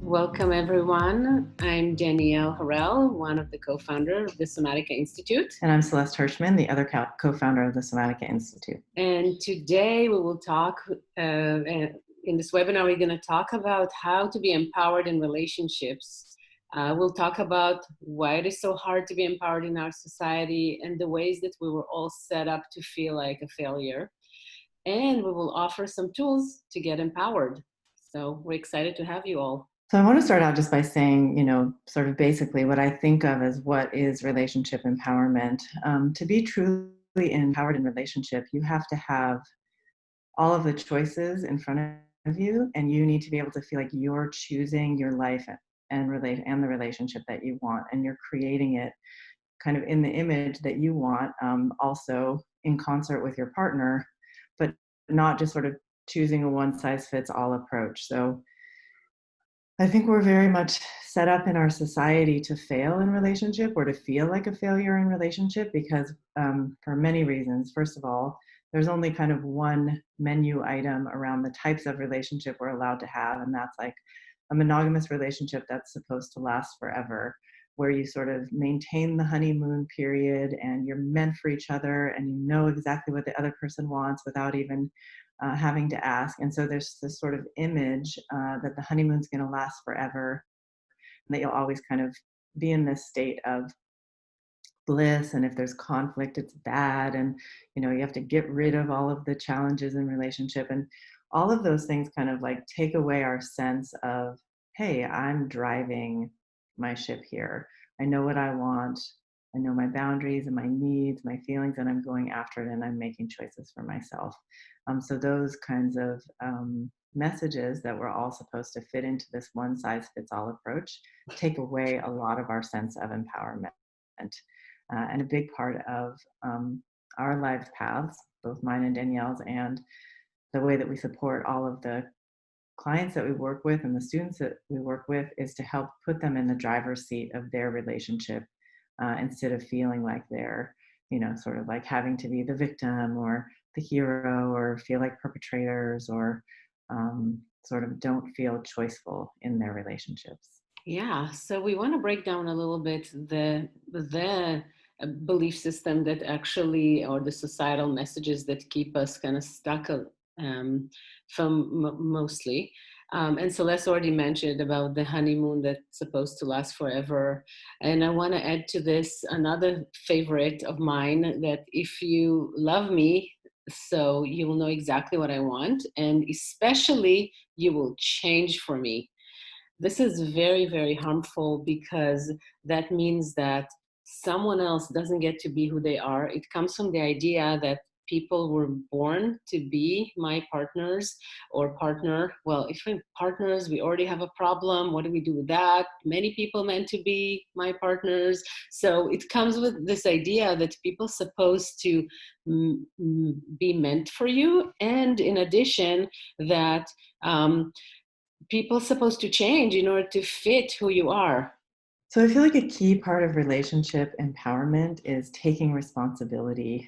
Welcome, everyone. I'm Danielle Harel, one of the co-founders of the Somatica Institute. And I'm Celeste Hirschman, the other co-founder of the Somatica Institute. And today we will talk, in this webinar, we're going to talk about how to be empowered in relationships. We'll talk about why it is so hard to be empowered in our society and the ways that we were all set up to feel like a failure. And we will offer some tools to get empowered. So we're excited to have you all. So I want to start out just by saying, sort of basically what I think of as what is relationship empowerment. To be truly empowered in relationship, you have to have all of the choices in front of you, and you need to be able to feel like you're choosing your life and the relationship that you want, and you're creating it kind of in the image that you want, also in concert with your partner, but not just sort of choosing a one-size-fits-all approach. So I think we're very much set up in our society to fail in relationship or to feel like a failure in relationship because for many reasons. First of all, there's only kind of one menu item around the types of relationship we're allowed to have, and that's like a monogamous relationship that's supposed to last forever, where you sort of maintain the honeymoon period and you're meant for each other and you know exactly what the other person wants without even having to ask. And so there's this sort of image that the honeymoon's going to last forever, and that you'll always kind of be in this state of bliss, and if there's conflict it's bad, and you have to get rid of all of the challenges in relationship, and all of those things kind of like take away our sense of, hey, I'm driving my ship here. I know what I want. I know my boundaries and my needs, my feelings, and I'm going after it, and I'm making choices for myself. So those kinds of messages that we're all supposed to fit into this one-size-fits-all approach take away a lot of our sense of empowerment. And a big part of our life paths, both mine and Danielle's, and the way that we support all of the clients that we work with and the students that we work with is to help put them in the driver's seat of their relationship, instead of feeling like they're, sort of like having to be the victim or the hero, or feel like perpetrators, or sort of don't feel choiceful in their relationships. Yeah, so we want to break down a little bit the belief system that actually, or the societal messages that keep us kind of stuck mostly. And Celeste already mentioned about the honeymoon that's supposed to last forever. And I want to add to this another favorite of mine, that if you love me, so you will know exactly what I want, and especially you will change for me. This is very, very harmful, because that means that someone else doesn't get to be who they are. It comes from the idea that people were born to be my partners or partner. Well, if we're partners, we already have a problem. What do we do with that? Many people meant to be my partners. So it comes with this idea that people are supposed to be meant for you. And in addition, that people are supposed to change in order to fit who you are. So I feel like a key part of relationship empowerment is taking responsibility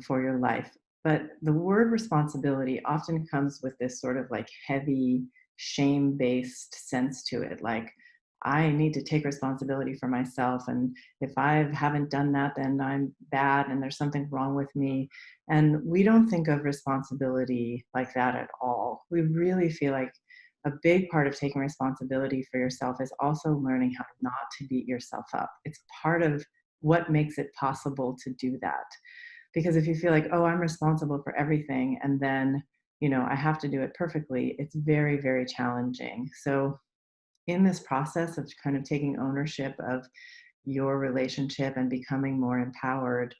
for your life. But the word responsibility often comes with this sort of like heavy, shame-based sense to it. Like, I need to take responsibility for myself. And if I haven't done that, then I'm bad and there's something wrong with me. And we don't think of responsibility like that at all. We really feel like a big part of taking responsibility for yourself is also learning how not to beat yourself up. It's part of what makes it possible to do that. Because if you feel like, oh, I'm responsible for everything, and then, I have to do it perfectly, it's very, very challenging. So in this process of kind of taking ownership of your relationship and becoming more empowered,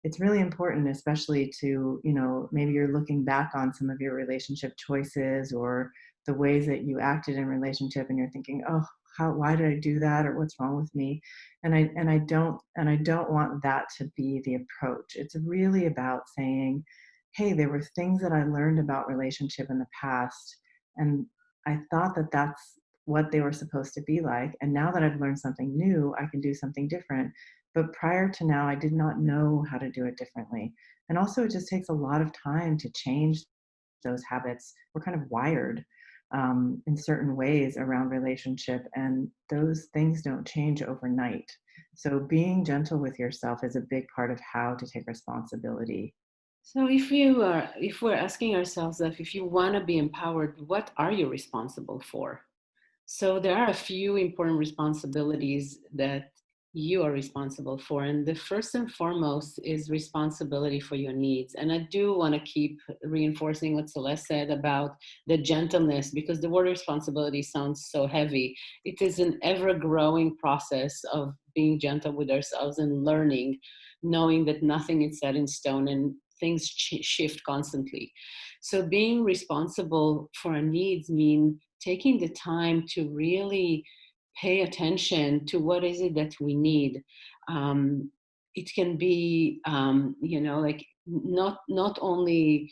it's really important, especially to, maybe you're looking back on some of your relationship choices or the ways that you acted in relationship, and you're thinking, oh, why did I do that, or what's wrong with me? And I don't want that to be the approach. It's really about saying, hey, there were things that I learned about relationship in the past, and I thought that that's what they were supposed to be like. And now that I've learned something new, I can do something different. But prior to now, I did not know how to do it differently. And also, it just takes a lot of time to change those habits. We're kind of wired in certain ways around relationship, and those things don't change overnight. So being gentle with yourself is a big part of how to take responsibility. So if we're asking ourselves that if you want to be empowered, what are you responsible for? So there are a few important responsibilities that you are responsible for. And the first and foremost is responsibility for your needs. And I do want to keep reinforcing what Celeste said about the gentleness, because the word responsibility sounds so heavy. It is an ever growing process of being gentle with ourselves and learning, knowing that nothing is set in stone and things shift constantly. So being responsible for our needs mean taking the time to really pay attention to what is it that we need. Um, it can be, like not only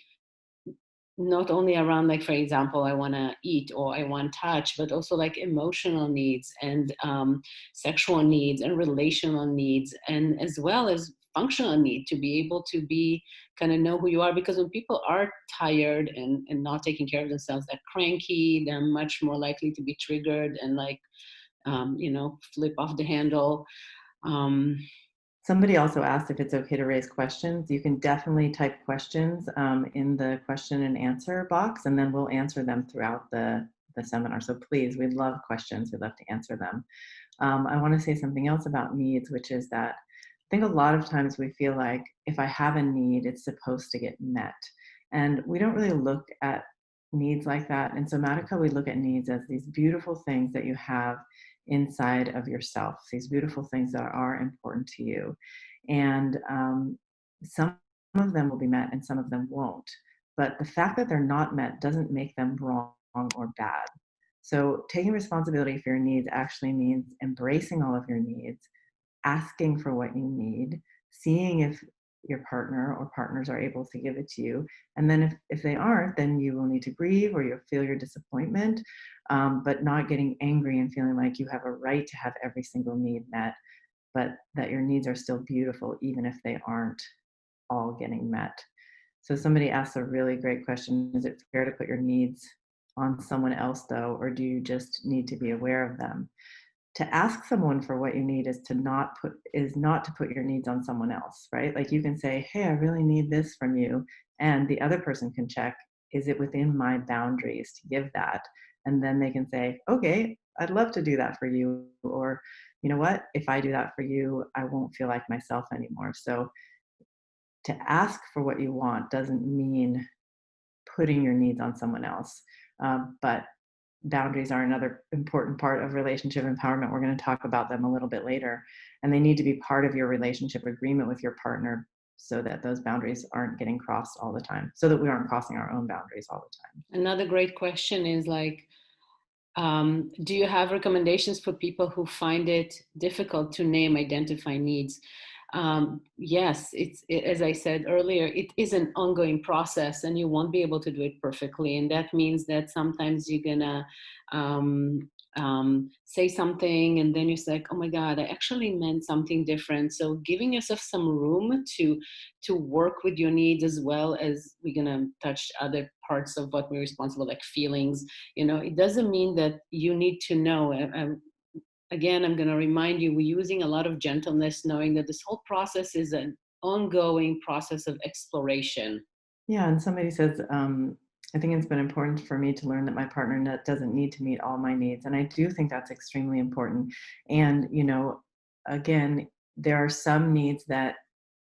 around, like, for example, I want to eat or I want touch, but also like emotional needs and sexual needs and relational needs, and as well as functional need to be able to be kind of know who you are. Because when people are tired and not taking care of themselves, they're cranky, they're much more likely to be triggered and like flip off the handle. um, Somebody also asked if it's okay to raise questions. You can definitely type questions in the question and answer box, and then we'll answer them throughout the seminar. So please, we'd love questions. We'd love to answer them. I want to say something else about needs, which is that I think a lot of times we feel like if I have a need, it's supposed to get met. And we don't really look at needs like that. In Somatica, we look at needs as these beautiful things that you have inside of yourself, these beautiful things that are important to you. And some of them will be met and some of them won't. But the fact that they're not met doesn't make them wrong or bad. So taking responsibility for your needs actually means embracing all of your needs, asking for what you need, seeing if your partner or partners are able to give it to you. And then if they aren't, then you will need to grieve or you'll feel your disappointment, but not getting angry and feeling like you have a right to have every single need met, but that your needs are still beautiful, even if they aren't all getting met. So somebody asked a really great question. Is it fair to put your needs on someone else though, or do you just need to be aware of them? To ask someone for what you need is not to put your needs on someone else, right? Like you can say, hey, I really need this from you. And the other person can check, is it within my boundaries to give that? And then they can say, okay, I'd love to do that for you. Or, you know what, if I do that for you, I won't feel like myself anymore. So to ask for what you want doesn't mean putting your needs on someone else. But boundaries are another important part of relationship empowerment. We're going to talk about them a little bit later. And they need to be part of your relationship agreement with your partner so that those boundaries aren't getting crossed all the time, so that we aren't crossing our own boundaries all the time. Another great question is like, do you have recommendations for people who find it difficult to identify needs? Yes, as I said earlier, it is an ongoing process and you won't be able to do it perfectly. And that means that sometimes you're gonna say something and then you're like, oh my God, I actually meant something different. So giving yourself some room to work with your needs, as well as we're gonna touch other parts of what we're responsible, like feelings. It doesn't mean that you need to know. Again, I'm going to remind you, we're using a lot of gentleness, knowing that this whole process is an ongoing process of exploration. Yeah, and somebody says, I think it's been important for me to learn that my partner doesn't need to meet all my needs. And I do think that's extremely important. And, again, there are some needs that,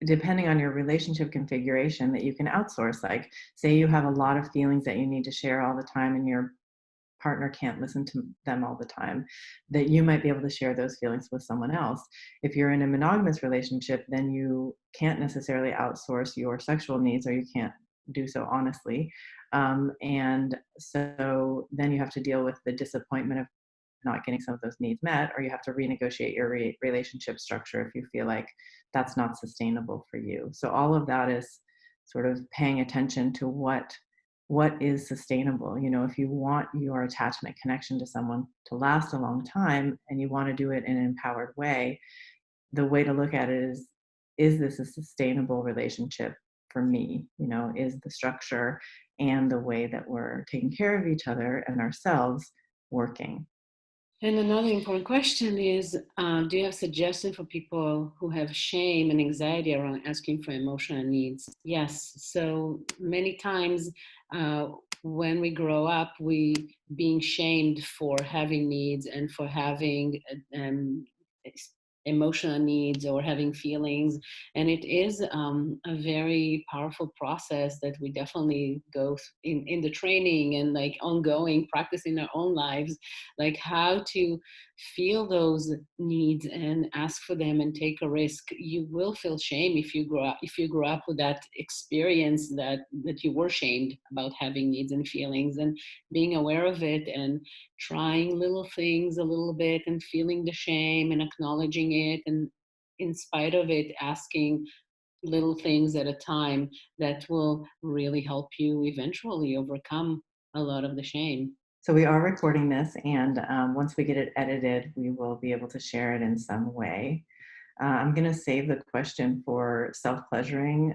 depending on your relationship configuration, that you can outsource. Like, say you have a lot of feelings that you need to share all the time, and your partner can't listen to them all the time, that you might be able to share those feelings with someone else. If you're in a monogamous relationship, then you can't necessarily outsource your sexual needs, or you can't do so honestly. And so then you have to deal with the disappointment of not getting some of those needs met, or you have to renegotiate your relationship structure if you feel like that's not sustainable for you. So all of that is sort of paying attention to what is sustainable. If you want your attachment connection to someone to last a long time and you want to do it in an empowered way, the way to look at it is this a sustainable relationship for me? Is the structure and the way that we're taking care of each other and ourselves working. And another important question is, do you have suggestions for people who have shame and anxiety around asking for emotional needs? Yes. So many times uh, when we grow up, we being shamed for having needs and for having emotional needs or having feelings. And it is a very powerful process that we definitely go in the training and like ongoing practice in our own lives, like how to feel those needs and ask for them and take a risk. You will feel shame if you grow up with that experience that you were shamed about having needs and feelings, and being aware of it and trying little things a little bit and feeling the shame and acknowledging it, and in spite of it asking little things at a time, that will really help you eventually overcome a lot of the shame. So we are recording this, and once we get it edited, we will be able to share it in some way. I'm going to save the question for self-pleasuring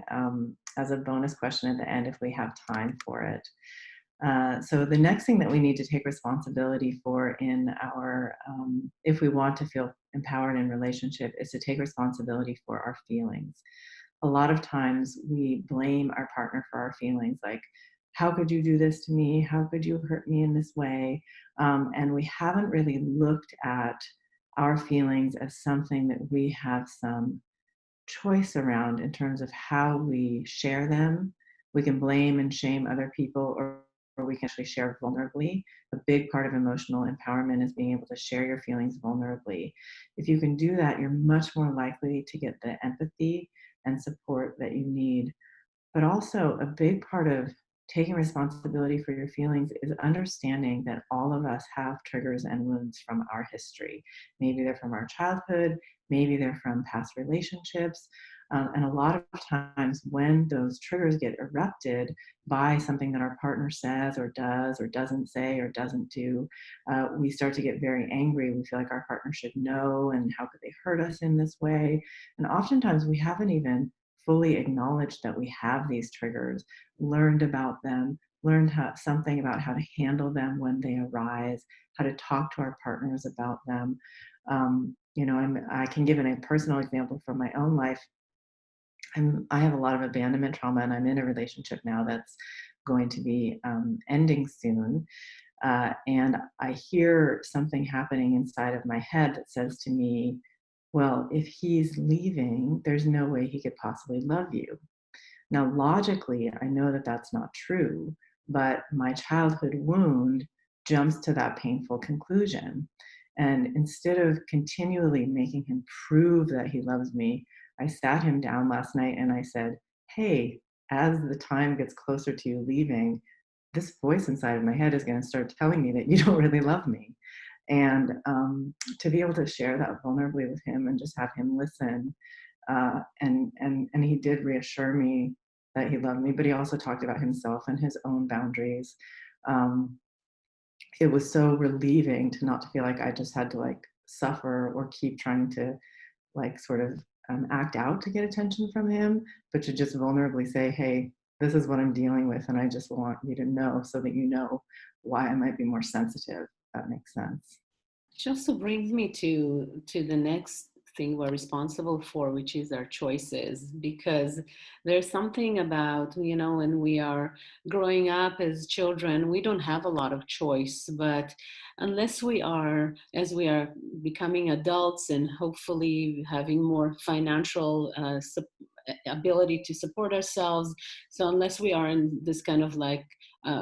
as a bonus question at the end if we have time for it. So the next thing that we need to take responsibility for in our, if we want to feel empowered in relationship, is to take responsibility for our feelings. A lot of times we blame our partner for our feelings, like, how could you do this to me? How could you hurt me in this way? And we haven't really looked at our feelings as something that we have some choice around in terms of how we share them. We can blame and shame other people, or we can actually share vulnerably. A big part of emotional empowerment is being able to share your feelings vulnerably. If you can do that, you're much more likely to get the empathy and support that you need. But also, a big part of taking responsibility for your feelings is understanding that all of us have triggers and wounds from our history. Maybe they're from our childhood, maybe they're from past relationships. And a lot of times, when those triggers get erupted by something that our partner says or doesn't say or doesn't do, we start to get very angry. We feel like our partner should know, and how could they hurt us in this way? And oftentimes, we haven't even fully acknowledged that we have these triggers, learned about them, learned something about how to handle them when they arise, how to talk to our partners about them. I can give a personal example from my own life. I have a lot of abandonment trauma, and I'm in a relationship now that's going to be ending soon. And I hear something happening inside of my head that says to me, well, if he's leaving, there's no way he could possibly love you. Now, logically, I know that that's not true, but my childhood wound jumps to that painful conclusion. And instead of continually making him prove that he loves me, I sat him down last night and I said, hey, as the time gets closer to you leaving, this voice inside of my head is going to start telling me that you don't really love me. And to be able to share that vulnerably with him and just have him listen, and he did reassure me that he loved me, but he also talked about himself and his own boundaries. Um, it was so relieving to not to feel like I just had to like suffer or keep trying to like sort of act out to get attention from him, but to just vulnerably say, hey, this is what I'm dealing with, and I just want you to know so that you know why I might be more sensitive. If that makes sense. Which also brings me to the next thing we're responsible for, which is our choices. Because there's something about, when we are growing up as children, we don't have a lot of choice. But unless as we are becoming adults and hopefully having more financial ability to support ourselves, so unless we are in this kind of like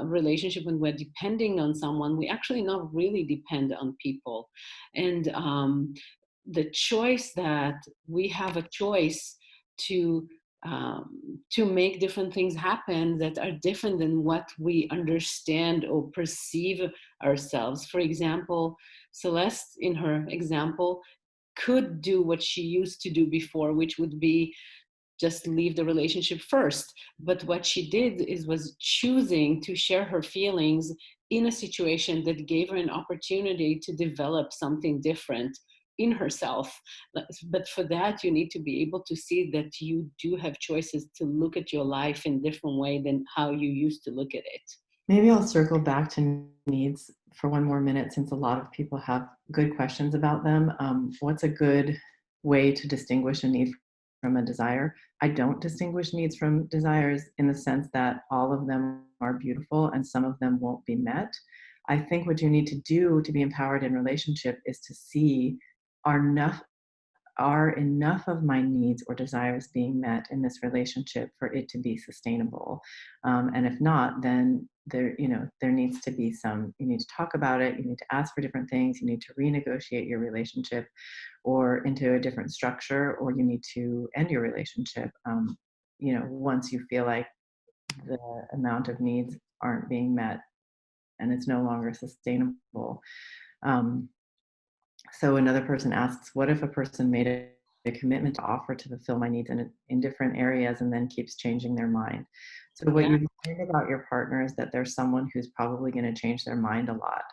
relationship when we're depending on someone, we actually not really depend on people. And the choice that we have a choice to make different things happen that are different than what we understand or perceive ourselves. For example, Celeste, in her example, could do what she used to do before, which would be just leave the relationship first. But what she did was choosing to share her feelings in a situation that gave her an opportunity to develop something different. in herself. But for that, you need to be able to see that you do have choices to look at your life in different way than how you used to look at it. Maybe I'll circle back to needs for one more minute since a lot of people have good questions about them. What's a good way to distinguish a need from a desire? I don't distinguish needs from desires in the sense that all of them are beautiful and some of them won't be met. I think what you need to do to be empowered in relationship is to see are enough are enough of my needs or desires being met in this relationship for it to be sustainable? And if not, then there needs to be some, you need to talk about it, you need to ask for different things, you need to renegotiate your relationship or into a different structure, or you need to end your relationship, once you feel like the amount of needs aren't being met and it's no longer sustainable. Um, so another person asks, what if a person made a commitment to offer to fulfill my needs in different areas and then keeps changing their mind? So what Yeah. you find about your partner is that there's someone who's probably going to change their mind a lot.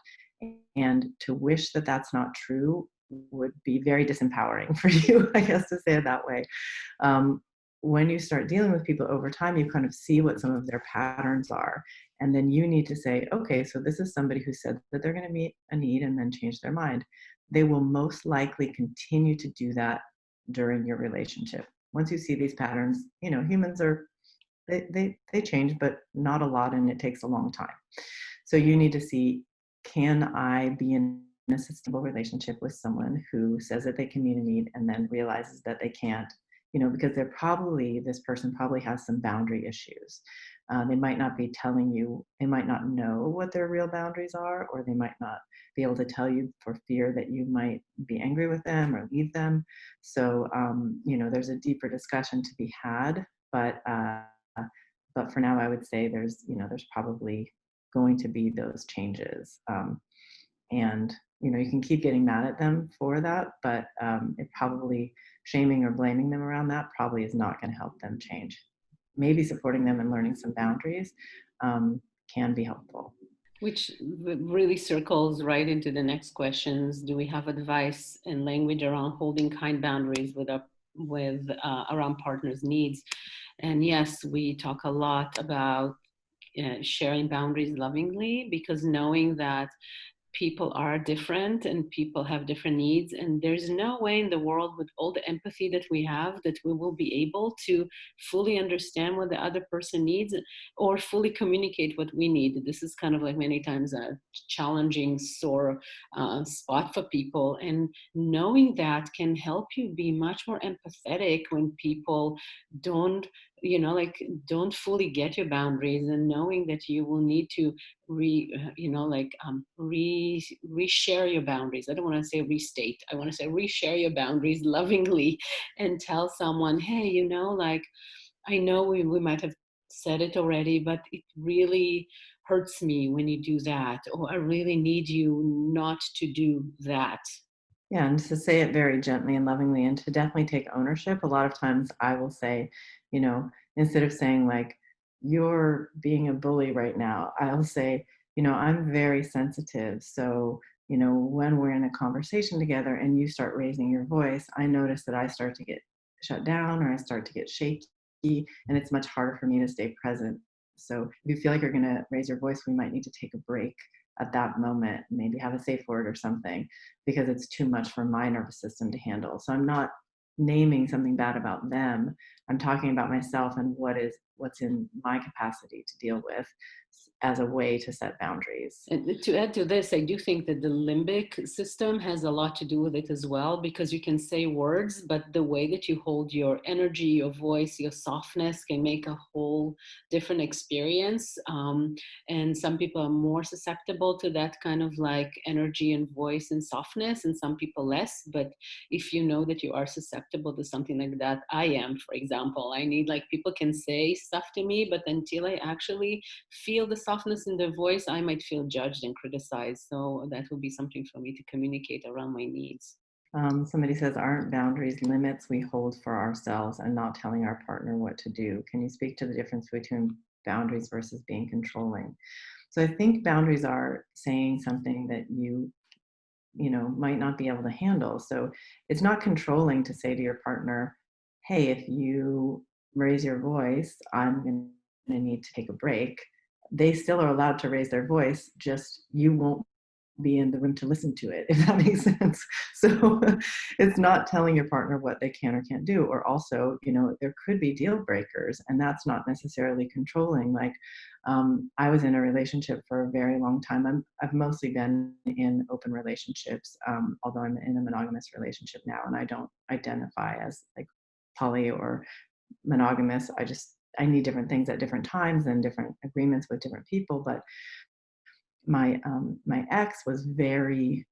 And to wish that that's not true would be very disempowering for you, I guess, to say it that way. Um, when you start dealing with people over time, you kind of see what some of their patterns are. And then you need to say, okay, so this is somebody who said that they're going to meet a need and then change their mind. They will most likely continue to do that during your relationship. Once you see these patterns, humans are, they change, but not a lot, and it takes a long time. So you need to see, can I be in a sustainable relationship with someone who says that they can meet a need and then realizes that they can't, because this person probably has some boundary issues. They might not be telling you, they might not know what their real boundaries are, or they might not be able to tell you for fear that you might be angry with them or leave them. So, there's a deeper discussion to be had, but for now, I would say there's probably going to be those changes. And you can keep getting mad at them for that, but it probably, shaming or blaming them around that probably is not going to help them change. Maybe supporting them and learning some boundaries can be helpful. Which really circles right into the next questions. Do we have advice and language around holding kind boundaries with around partners' needs? And yes, we talk a lot about sharing boundaries lovingly, because knowing that people are different and people have different needs, and there's no way in the world, with all the empathy that we have, that we will be able to fully understand what the other person needs or fully communicate what we need. This is kind of like many times a challenging sore spot for people, and knowing that can help you be much more empathetic when people don't don't fully get your boundaries, and knowing that you will need to reshare your boundaries. I don't want to say restate. I want to say reshare your boundaries lovingly, and tell someone, hey, I know we might have said it already, but it really hurts me when you do that, or I really need you not to do that. Yeah, and to say it very gently and lovingly and to definitely take ownership. A lot of times I will say, instead of saying like, you're being a bully right now, I'll say, I'm very sensitive. So, when we're in a conversation together and you start raising your voice, I notice that I start to get shut down or I start to get shaky, and it's much harder for me to stay present. So if you feel like you're going to raise your voice, we might need to take a break at that moment, maybe have a safe word or something, because it's too much for my nervous system to handle. So I'm not naming something bad about them. I'm talking about myself and what's in my capacity to deal with as a way to set boundaries. And to add to this, I do think that the limbic system has a lot to do with it as well, because you can say words, but the way that you hold your energy, your voice, your softness can make a whole different experience. And some people are more susceptible to that kind of like energy and voice and softness, and some people less. But if you know that you are susceptible to something like that, I am, for example, I need, like, people can say stuff to me, but until I actually feel the softness in their voice, I might feel judged and criticized. So that will be something for me to communicate around my needs. Somebody says, aren't boundaries limits we hold for ourselves and not telling our partner what to do? Can you speak to the difference between boundaries versus being controlling? So I think boundaries are saying something that you might not be able to handle. So it's not controlling to say to your partner, hey, if you raise your voice, I'm going to need to take a break. They still are allowed to raise their voice, just you won't be in the room to listen to it, if that makes sense. So it's not telling your partner what they can or can't do. Or also, there could be deal breakers, and that's not necessarily controlling. Like, I was in a relationship for a very long time. I've mostly been in open relationships, although I'm in a monogamous relationship now, and I don't identify as like poly or monogamous. I need different things at different times and different agreements with different people. But my ex was very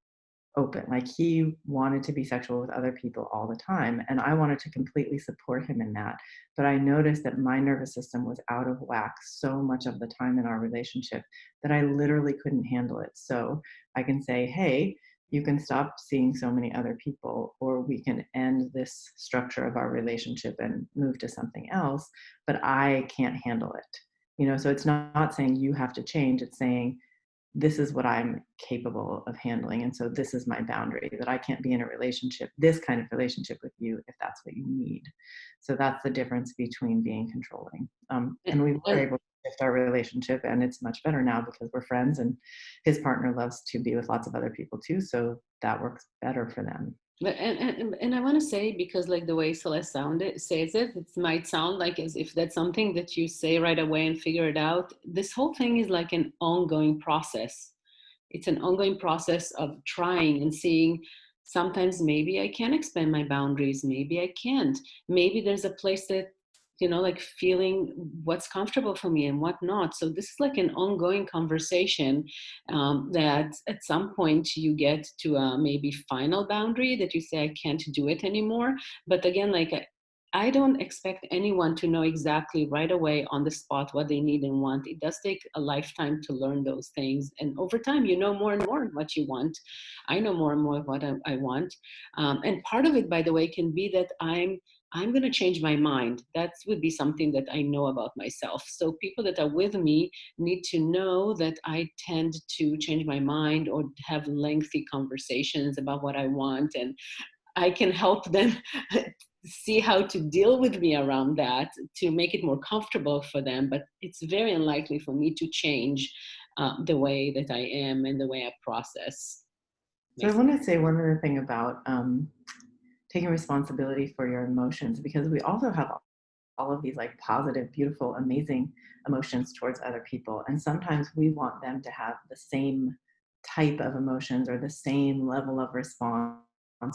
open. Like, he wanted to be sexual with other people all the time, and I wanted to completely support him in that. But I noticed that my nervous system was out of whack so much of the time in our relationship that I literally couldn't handle it. So I can say, hey, you can stop seeing so many other people, or we can end this structure of our relationship and move to something else, but I can't handle it. So it's not saying you have to change, it's saying this is what I'm capable of handling. And so this is my boundary, that I can't be in a relationship, this kind of relationship with you, if that's what you need. So that's the difference between being controlling. And we were And able to shift our relationship, and it's much better now because we're friends, and his partner loves to be with lots of other people too. So that works better for them. and I want to say, because like the way Celeste says it might sound like as if that's something that you say right away and figure it out. This whole thing is like an ongoing process. It's an ongoing process of trying and seeing. Sometimes maybe I can expand my boundaries, maybe I can't. Maybe there's a place that, like feeling what's comfortable for me and what not. So this is like an ongoing conversation, that at some point you get to a maybe final boundary that you say, I can't do it anymore. But again, like I don't expect anyone to know exactly right away on the spot what they need and want. It does take a lifetime to learn those things. And over time, you know more and more what you want. I know more and more what I want. And part of it, by the way, can be that I'm going to change my mind. That would be something that I know about myself. So people that are with me need to know that I tend to change my mind or have lengthy conversations about what I want. And I can help them see how to deal with me around that to make it more comfortable for them. But it's very unlikely for me to change the way that I am and the way I process. So I want to say one other thing about taking responsibility for your emotions, because we also have all of these like positive, beautiful, amazing emotions towards other people. And sometimes we want them to have the same type of emotions or the same level of response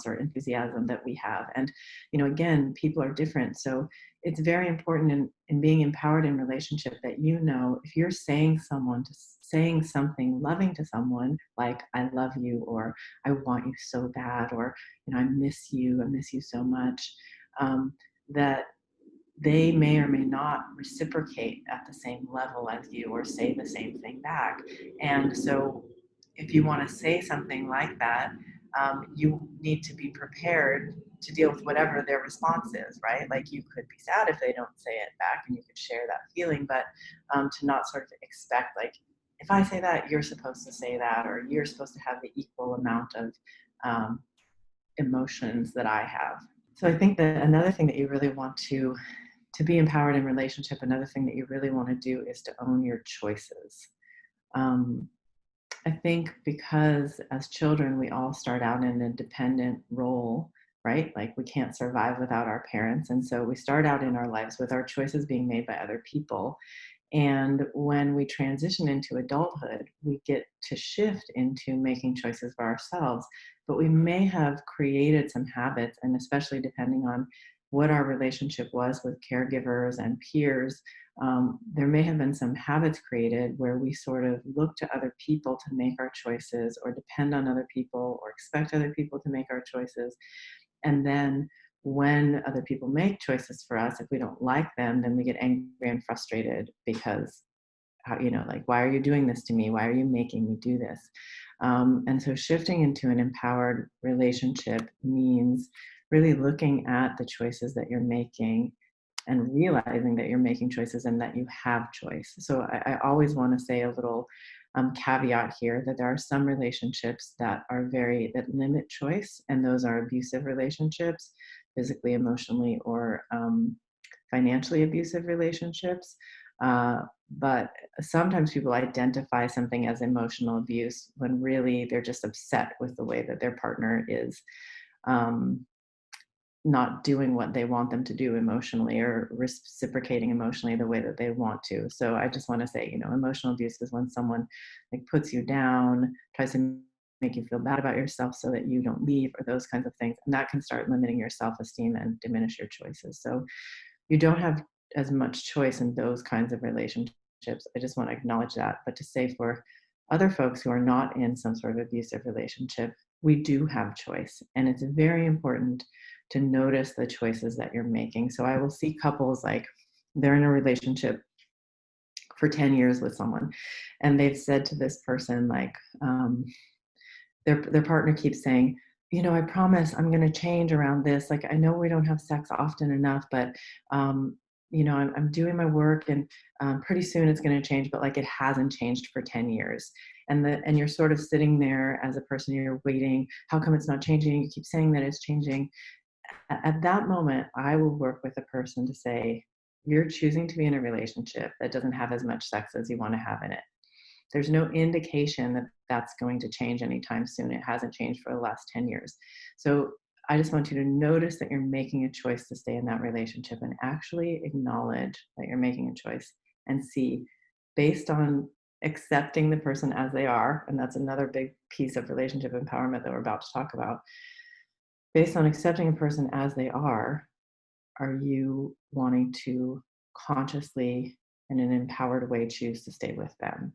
or enthusiasm that we have. And, again, people are different. So it's very important in being empowered in relationship that, if you're saying something loving to someone, like I love you, or I want you so bad, or, I miss you so much, that they may or may not reciprocate at the same level as you or say the same thing back. And so if you want to say something like that, you need to be prepared to deal with whatever their response is, right? Like, you could be sad if they don't say it back, and you could share that feeling, but to not sort of expect, like, if I say that, you're supposed to say that, or you're supposed to have the equal amount of um, emotions that I have. So I think that another thing that you really want to be empowered in relationship, another thing that you really want to do is to own your choices. I think because as children, we all start out in a dependent role, right? Like, we can't survive without our parents. And so we start out in our lives with our choices being made by other people. And when we transition into adulthood, we get to shift into making choices for ourselves. But we may have created some habits, and especially depending on what our relationship was with caregivers and peers, there may have been some habits created where we sort of look to other people to make our choices, or depend on other people, or expect other people to make our choices. And then when other people make choices for us, if we don't like them, then we get angry and frustrated because, like, why are you doing this to me? Why are you making me do this? And so shifting into an empowered relationship means really looking at the choices that you're making and realizing that you're making choices and that you have choice. So I always want to say a little caveat here that there are some relationships that that limit choice, and those are abusive relationships, physically, emotionally, or financially abusive relationships. But sometimes people identify something as emotional abuse when really they're just upset with the way that their partner is um, not doing what they want them to do emotionally, or reciprocating emotionally the way that they want to. So I just want to say, emotional abuse is when someone like puts you down, tries to make you feel bad about yourself so that you don't leave, or those kinds of things. And that can start limiting your self-esteem and diminish your choices. So you don't have as much choice in those kinds of relationships. I just want to acknowledge that. But to say for other folks who are not in some sort of abusive relationship, we do have choice. And it's very important to notice the choices that you're making. So I will see couples like they're in a relationship for 10 years with someone, and they've said to this person, like, their partner keeps saying, I promise I'm going to change around this. Like, I know we don't have sex often enough, but I'm doing my work, and pretty soon it's going to change. But like, it hasn't changed for 10 years. And you're sort of sitting there as a person, you're waiting. How come it's not changing? You keep saying that it's changing. At that moment, I will work with a person to say, you're choosing to be in a relationship that doesn't have as much sex as you want to have in it. There's no indication that that's going to change anytime soon. It hasn't changed for the last 10 years. So I just want you to notice that you're making a choice to stay in that relationship, and actually acknowledge that you're making a choice, and see, based on accepting the person as they are, and that's another big piece of relationship empowerment that we're about to talk about. Based on accepting a person as they are you wanting to consciously, in an empowered way, choose to stay with them?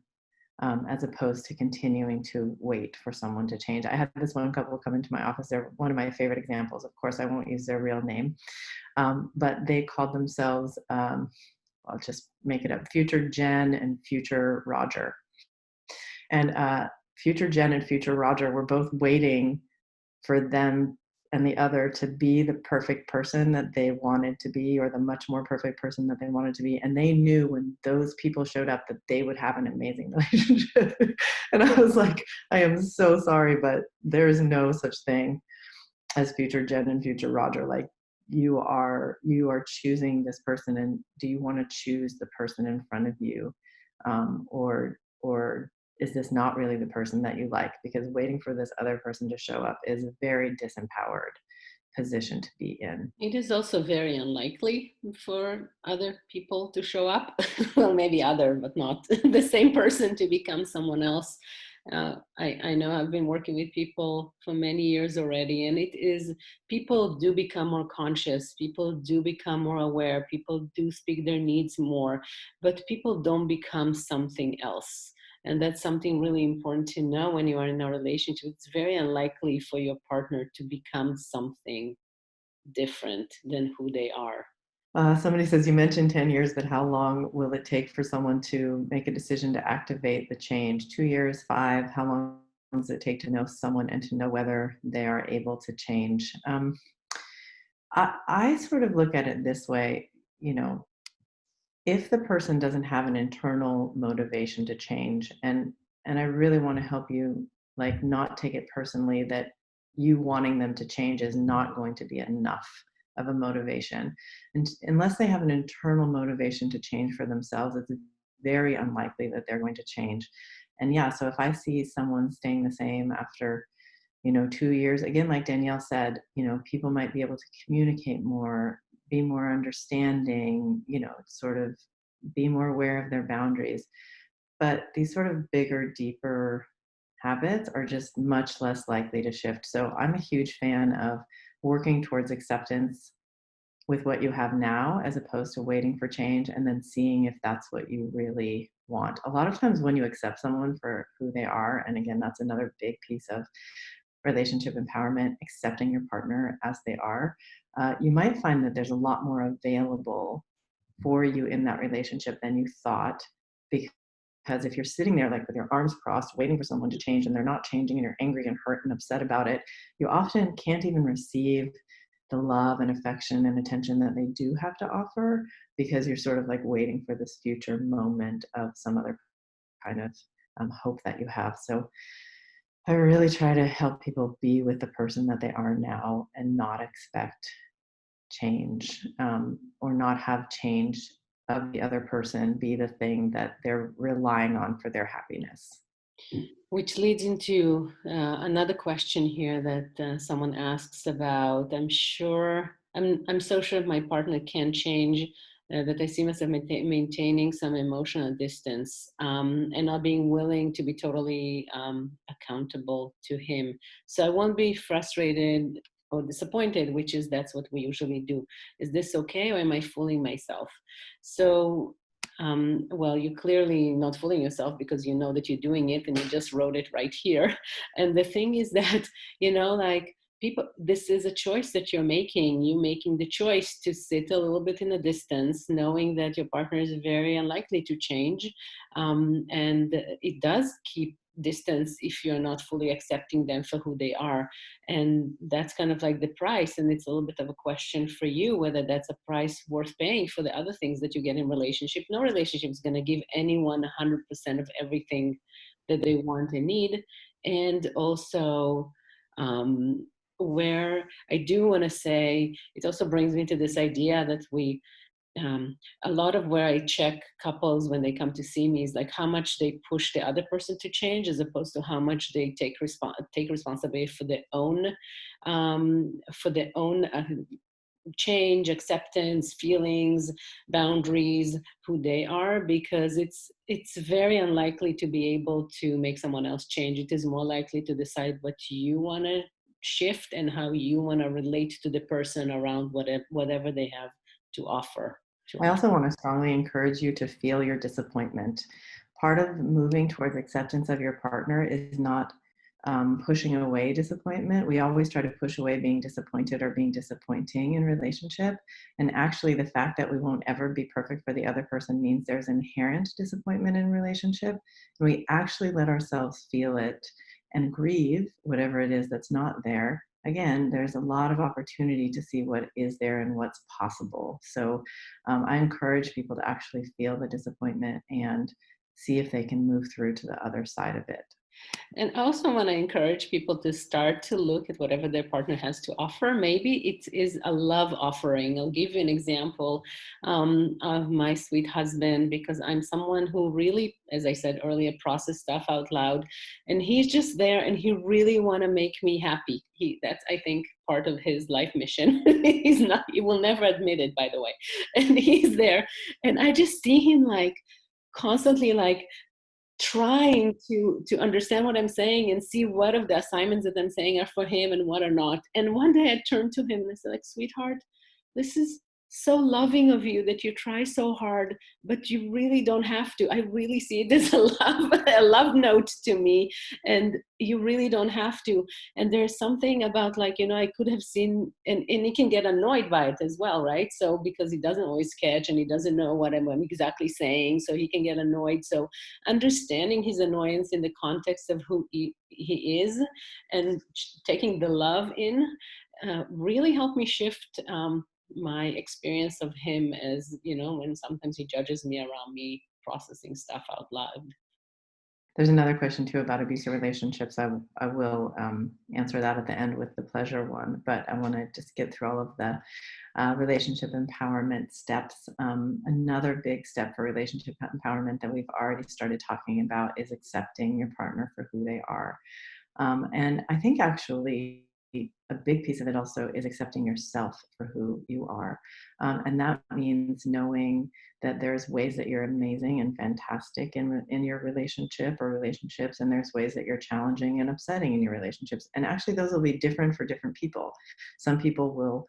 As opposed to continuing to wait for someone to change. I had this one couple come into my office. They're one of my favorite examples. Of course, I won't use their real name, but they called themselves, I'll just make it up, Future Jen and Future Roger. And Future Jen and Future Roger were both waiting for them and the other to be the perfect person that they wanted to be, or the much more perfect person that they wanted to be. And they knew when those people showed up that they would have an amazing relationship. And I was like, I am so sorry, but there is no such thing as Future Jen and Future Roger. Like, you are choosing this person, and do you want to choose the person in front of you, or is this not really the person that you like? Because waiting for this other person to show up is a very disempowered position to be in. It is also very unlikely for other people to show up. Well, maybe other, but not the same person to become someone else. I know I've been working with people for many years already, and people do become more conscious, people do become more aware, people do speak their needs more, but people don't become something else. And that's something really important to know when you are in a relationship. It's very unlikely for your partner to become something different than who they are. Somebody says, you mentioned 10 years, but how long will it take for someone to make a decision to activate the change? 2 years, 5? How long does it take to know someone and to know whether they are able to change? I sort of look at it this way, if the person doesn't have an internal motivation to change, and I really want to help you, like, not take it personally that you wanting them to change is not going to be enough of a motivation. And unless they have an internal motivation to change for themselves, it's very unlikely that they're going to change. And yeah, so if I see someone staying the same after 2 years, again, like Danielle said, people might be able to communicate more, be more understanding, sort of be more aware of their boundaries. But these sort of bigger, deeper habits are just much less likely to shift. So I'm a huge fan of working towards acceptance with what you have now, as opposed to waiting for change and then seeing if that's what you really want. A lot of times when you accept someone for who they are, and again, that's another big piece of relationship empowerment, accepting your partner as they are, you might find that there's a lot more available for you in that relationship than you thought. Because if you're sitting there like with your arms crossed, waiting for someone to change, and they're not changing, and you're angry and hurt and upset about it, you often can't even receive the love and affection and attention that they do have to offer, because you're sort of like waiting for this future moment of some other kind of hope that you have. So I really try to help people be with the person that they are now and not expect change, or not have change of the other person be the thing that they're relying on for their happiness. Which leads into another question here that someone asks about. I'm so sure my partner can change, that I see myself maintaining some emotional distance, and not being willing to be totally accountable to him. So I won't be frustrated or disappointed, which is that's what we usually do. Is this okay, or am I fooling myself? So well, you're clearly not fooling yourself, because you know that you're doing it and you just wrote it right here. And the thing is that, like, people, this is a choice that you're making. You're making the choice to sit a little bit in the distance, knowing that your partner is very unlikely to change. And it does keep distance if you're not fully accepting them for who they are. And that's kind of like the price. And it's a little bit of a question for you whether that's a price worth paying for the other things that you get in relationship. No relationship is going to give anyone 100% of everything that they want and need. And also, where I do want to say, it also brings me to this idea that um, a lot of where I check couples when they come to see me is like how much they push the other person to change, as opposed to how much they take responsibility for their own change, acceptance, feelings, boundaries, who they are, because it's very unlikely to be able to make someone else change. It is more likely to decide what you want to shift and how you want to relate to the person around whatever they have to offer to I us. also want to strongly encourage you to feel your disappointment. Part of moving towards acceptance of your partner is not pushing away disappointment. We always try to push away being disappointed or being disappointing in relationship. And actually, the fact that we won't ever be perfect for the other person means there's inherent disappointment in relationship. And we actually let ourselves feel it and grieve whatever it is that's not there. Again, there's a lot of opportunity to see what is there and what's possible. So I encourage people to actually feel the disappointment and see if they can move through to the other side of it. And I also want to encourage people to start to look at whatever their partner has to offer. Maybe it is a love offering. I'll give you an example of my sweet husband, because I'm someone who really, as I said earlier, process stuff out loud. And he's just there, and he really want to make me happy. That's, I think, part of his life mission. He will never admit it, by the way. And he's there. And I just see him like constantly like trying to understand what I'm saying and see what of the assignments that I'm saying are for him and what are not. And one day I turned to him and I said, like, sweetheart, this is so loving of you that you try so hard, but you really don't have to. I really see it as a love note to me, and you really don't have to. And there's something about, like, I could have seen, and he can get annoyed by it as well, right? So because he doesn't always catch and he doesn't know what I'm exactly saying, so he can get annoyed. So understanding his annoyance in the context of who he is, and taking the love in, really helped me shift my experience of him, as when sometimes he judges me around me processing stuff out loud. There's another question too about abusive relationships. I will answer that at the end with the pleasure one, but I want to just get through all of the relationship empowerment steps. Another big step for relationship empowerment that we've already started talking about is accepting your partner for who they are. And I think actually a big piece of it also is accepting yourself for who you are. And that means knowing that there's ways that you're amazing and fantastic in your relationship or relationships, and there's ways that you're challenging and upsetting in your relationships. And actually, those will be different for different people. Some people will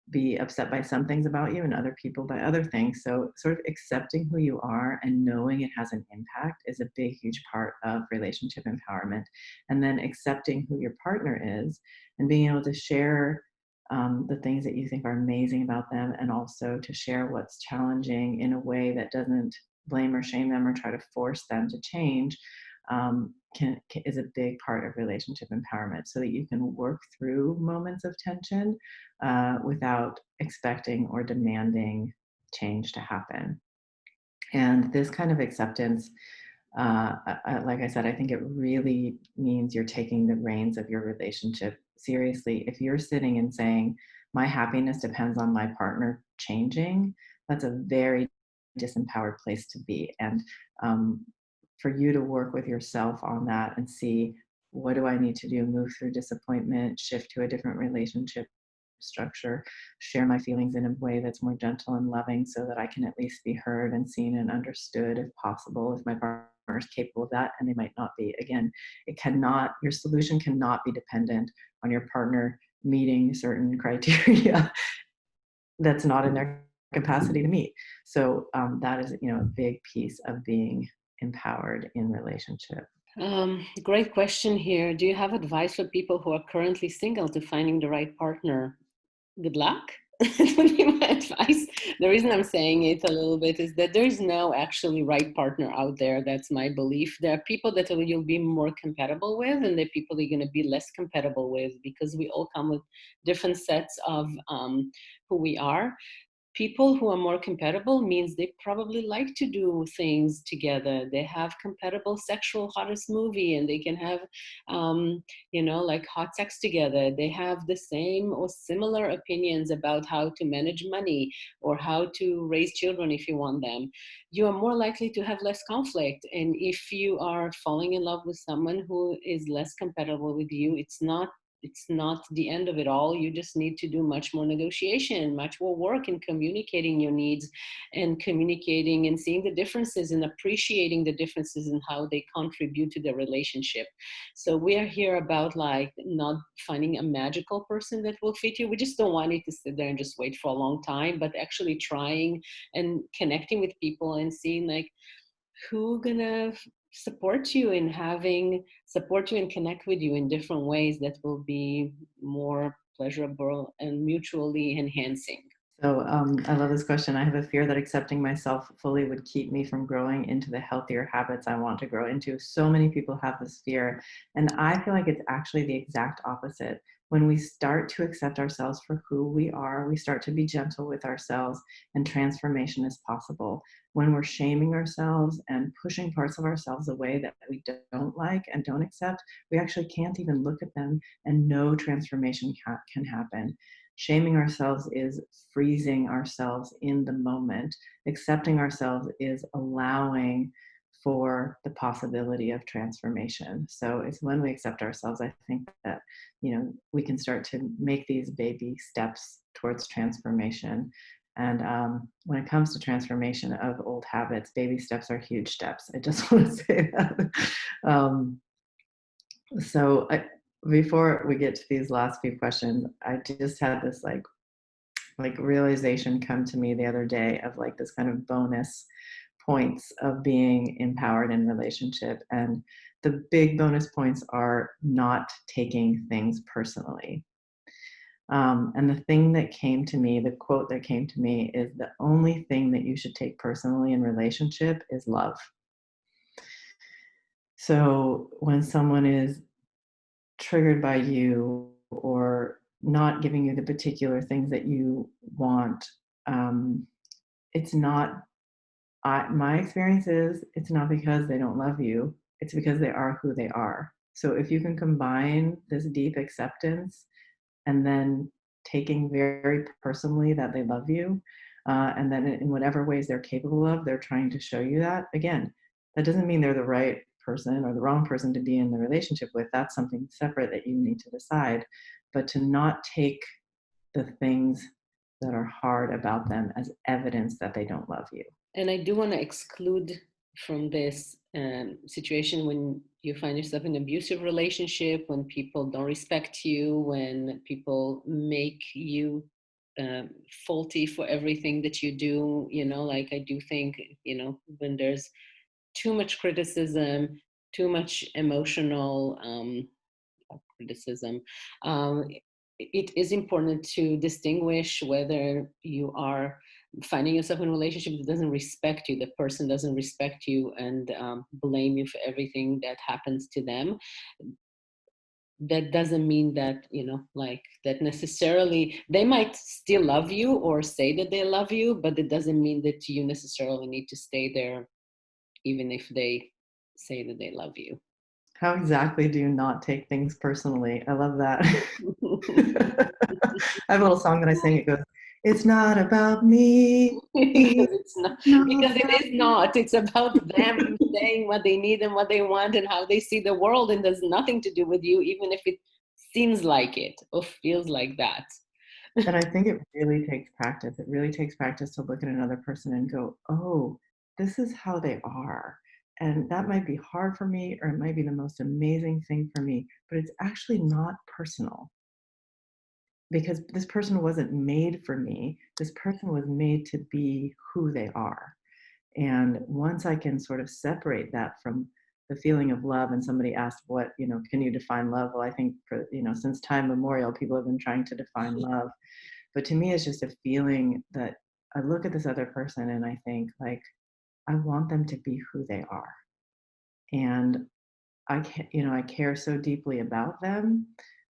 be upset by some things about you and other people by other things. So sort of accepting who you are and knowing it has an impact is a big, huge part of relationship empowerment. And then accepting who your partner is and being able to share the things that you think are amazing about them, and also to share what's challenging in a way that doesn't blame or shame them or try to force them to change, is a big part of relationship empowerment, so that you can work through moments of tension without expecting or demanding change to happen. And this kind of acceptance Like I said, I think it really means you're taking the reins of your relationship seriously. If you're sitting and saying, my happiness depends on my partner changing, that's a very disempowered place to be. And um, for you to work with yourself on that and see, what do I need to do? Move through disappointment, shift to a different relationship structure, share my feelings in a way that's more gentle and loving so that I can at least be heard and seen and understood if possible, if my partner is capable of that, and they might not be. Again, your solution cannot be dependent on your partner meeting certain criteria that's not in their capacity to meet. So that is, a big piece of being empowered in relationship. Great question here. Do you have advice for people who are currently single to finding the right partner? Good luck. That would be my advice. The reason I'm saying it a little bit is that there is no actually right partner out there. That's my belief. There are people that you'll be more compatible with, and there are people that you're going to be less compatible with, because we all come with different sets of who we are. People who are more compatible means they probably like to do things together. They have compatible sexual hottest movie, and they can have like hot sex together. They have the same or similar opinions about how to manage money or how to raise children if you want them. You are more likely to have less conflict. And if you are falling in love with someone who is less compatible with you, it's not the end of it all. You just need to do much more negotiation, much more work in communicating your needs, and communicating and seeing the differences and appreciating the differences and how they contribute to the relationship. So we are here about like not finding a magical person that will fit you. We just don't want you to sit there and just wait for a long time, but actually trying and connecting with people and seeing like who gonna support you and connect with you in different ways that will be more pleasurable and mutually enhancing. So I love this question. I have a fear that accepting myself fully would keep me from growing into the healthier habits I want to grow into. So many people have this fear. And I feel like it's actually the exact opposite. When we start to accept ourselves for who we are, we start to be gentle with ourselves, and transformation is possible. When we're shaming ourselves and pushing parts of ourselves away that we don't like and don't accept, we actually can't even look at them, and no transformation can happen. Shaming ourselves is freezing ourselves in the moment. Accepting ourselves is allowing for the possibility of transformation. So it's when we accept ourselves, I think that, we can start to make these baby steps towards transformation. And when it comes to transformation of old habits, baby steps are huge steps. I just want to say that. Um, so before we get to these last few questions, I just had this like realization come to me the other day of like this kind of bonus points of being empowered in relationship. And the big bonus points are not taking things personally. And the thing that came to me, the quote that came to me is, the only thing that you should take personally in relationship is love. So when someone is triggered by you or not giving you the particular things that you want, it's not, my experience is, it's not because they don't love you, it's because they are who they are. So if you can combine this deep acceptance and then taking very personally that they love you, and then in whatever ways they're capable of, they're trying to show you that. Again, that doesn't mean they're the right person or the wrong person to be in the relationship with. That's something separate that you need to decide. But to not take the things that are hard about them as evidence that they don't love you. And I do want to exclude from this situation when you find yourself in an abusive relationship, when people don't respect you, when people make you faulty for everything that you do. Like I do think, when there's too much criticism, too much emotional criticism, it is important to distinguish whether you are finding yourself in a relationship that doesn't respect you, the person doesn't respect you, and blame you for everything that happens to them. That doesn't mean that, like that necessarily they might still love you or say that they love you, but it doesn't mean that you necessarily need to stay there, even if they say that they love you. How exactly do you not take things personally? I love that. I have a little song that I sing. It goes, "It's not about me. Because it's not, It's not because about it is not. It's about them saying what they need and what they want and how they see the world, and there's nothing to do with you, even if it seems like it or feels like that. And I think it really takes practice. It really takes practice to look at another person and go, oh, this is how they are. And that might be hard for me, or it might be the most amazing thing for me, but it's actually not personal because this person wasn't made for me. This person was made to be who they are. And once I can sort of separate that from the feeling of love, and somebody asked, what, can you define love? Well, I think since time memorial, people have been trying to define love. But to me, it's just a feeling that I look at this other person and I think, like, I want them to be who they are. And I care so deeply about them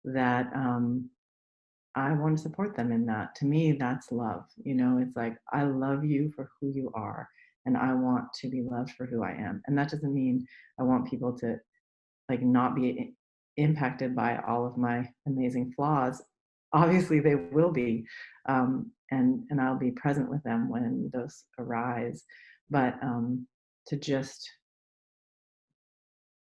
that I want to support them in that. To me, that's love. It's like, I love you for who you are, and I want to be loved for who I am. And that doesn't mean I want people to like not be impacted by all of my amazing flaws. Obviously, they will be, and I'll be present with them when those arise. But to just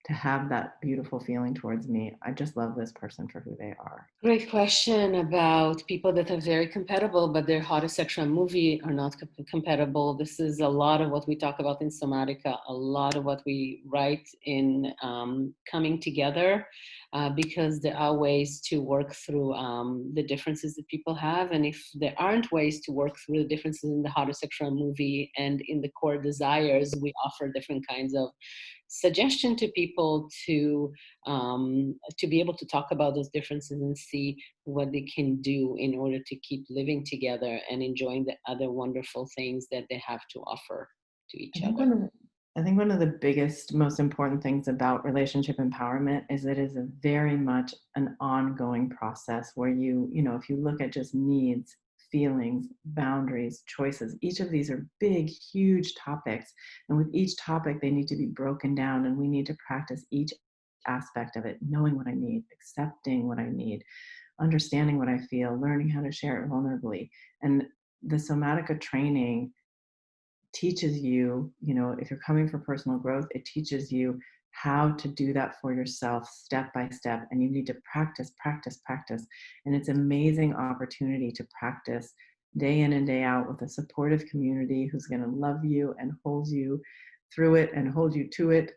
to have that beautiful feeling towards me, I just love this person for who they are. Great question about people that are very compatible, but their heterosexual movie are not compatible. This is a lot of what we talk about in Somatica, a lot of what we write in coming together, because there are ways to work through the differences that people have. And if there aren't ways to work through the differences in the heterosexual movie and in the core desires, we offer different kinds of suggestion to people to be able to talk about those differences and see what they can do in order to keep living together and enjoying the other wonderful things that they have to offer to I each think other. one of the I think one of the biggest, most important things about relationship empowerment is it is a very much an ongoing process where if you look at just needs, feelings, boundaries, choices, each of these are big, huge topics. And with each topic, they need to be broken down, and we need to practice each aspect of it, knowing what I need, accepting what I need, understanding what I feel, learning how to share it vulnerably. And the Somatica training teaches you, if you're coming for personal growth, it teaches you how to do that for yourself step by step. And you need to practice, practice, practice. And it's an amazing opportunity to practice day in and day out with a supportive community who's going to love you and hold you through it and hold you to it,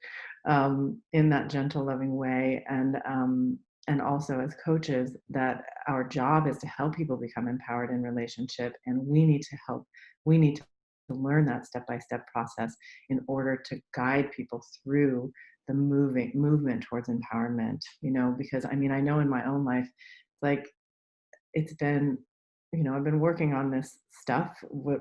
in that gentle, loving way. And also as coaches, that our job is to help people become empowered in relationship, and we need to help. We need to learn that step-by-step process in order to guide people through the movement towards empowerment, because I mean, I know in my own life, like, it's been, I've been working on this stuff,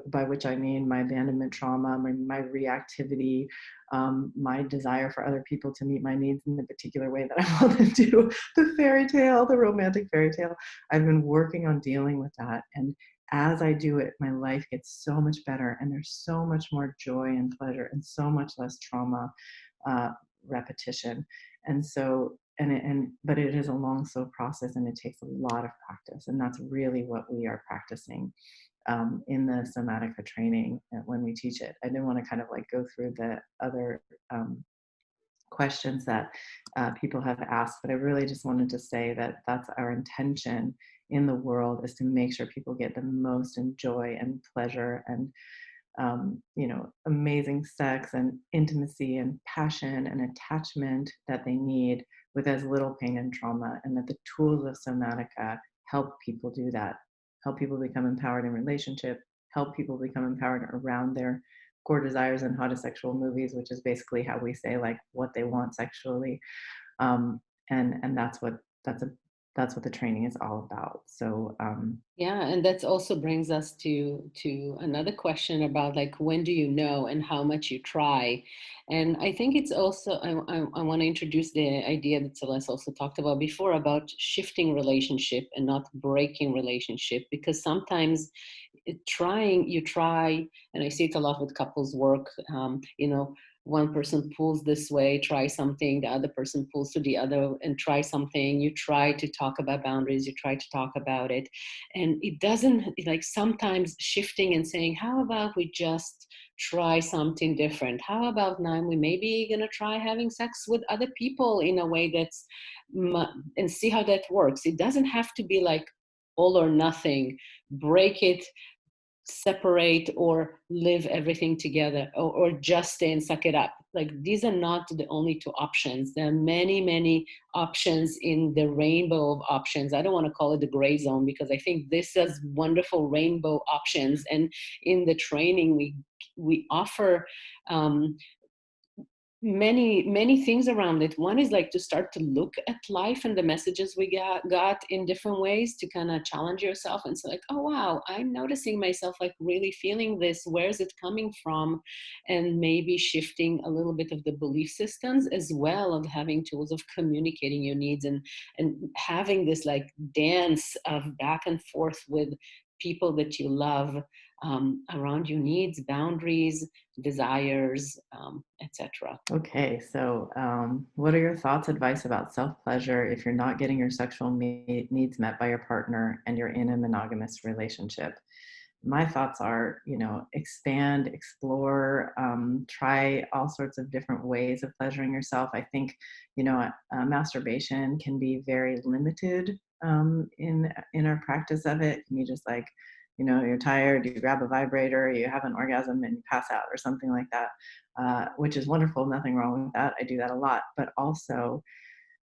by which I mean my abandonment trauma, my reactivity, my desire for other people to meet my needs in the particular way that I want them to, the romantic fairy tale. I've been working on dealing with that. And as I do it, my life gets so much better, and there's so much more joy and pleasure and so much less trauma, uh, repetition. And so, but it is a long, slow process, and it takes a lot of practice. And that's really what we are practicing, in the Somatica training, when we teach it. I didn't want to kind of like go through the other questions that people have asked, but I really just wanted to say that that's our intention in the world, is to make sure people get the most in joy and pleasure and amazing sex and intimacy and passion and attachment that they need with as little pain and trauma, and that the tools of Somatica help people do that, help people become empowered in relationship, help people become empowered around their core desires and how to sexual movies, which is basically how we say like what they want sexually. And that's what the training is all about. So Yeah, and that also brings us to another question about like when do you know and how much you try. And I think it's also I want to introduce the idea that Celeste also talked about before about shifting relationship and not breaking relationship, because sometimes you try, and I see it a lot with couples work, one person pulls this way, try something, the other person pulls to the other and try something. You try to talk about boundaries, you try to talk about it. And it doesn't, like, sometimes shifting and saying, how about we just try something different? How about now we maybe gonna try having sex with other people in a way that's, and see how that works. It doesn't have to be like all or nothing, break it, separate, or live everything together, or just stay and suck it up. Like, these are not the only two options. There are many, many options in the rainbow of options. I don't want to call it the gray zone, because I think this is wonderful rainbow options. And in the training, we offer many things around it. One is like to start to look at life and the messages we got in different ways, to kind of challenge yourself and say like, oh wow, I'm noticing myself like really feeling this, where's it coming from? And maybe shifting a little bit of the belief systems, as well of having tools of communicating your needs, and having this like dance of back and forth with people that you love, around your needs, boundaries, desires, etc. Okay, so what are your thoughts, advice about self-pleasure if you're not getting your sexual needs met by your partner and you're in a monogamous relationship? My thoughts are, expand, explore, try all sorts of different ways of pleasuring yourself. I think, masturbation can be very limited in our practice of it. Can be just like, you're tired, you grab a vibrator, you have an orgasm, and you pass out or something like that, which is wonderful. Nothing wrong with that. I do that a lot. But also,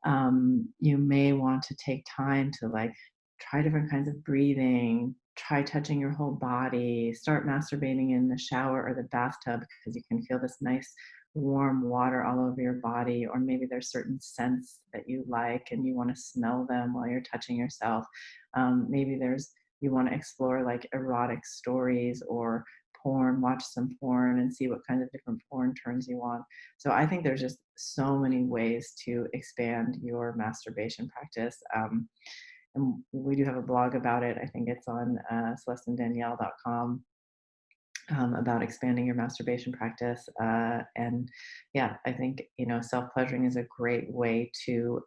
you may want to take time to like try different kinds of breathing, try touching your whole body, start masturbating in the shower or the bathtub, because you can feel this nice warm water all over your body. Or maybe there's certain scents that you like and you want to smell them while you're touching yourself. Maybe you want to explore like erotic stories or porn, watch some porn and see what kind of different porn turns you on. So I think there's just so many ways to expand your masturbation practice. And we do have a blog about it. I think it's on celesteanddanielle.com, about expanding your masturbation practice. And yeah, I think, self-pleasuring is a great way to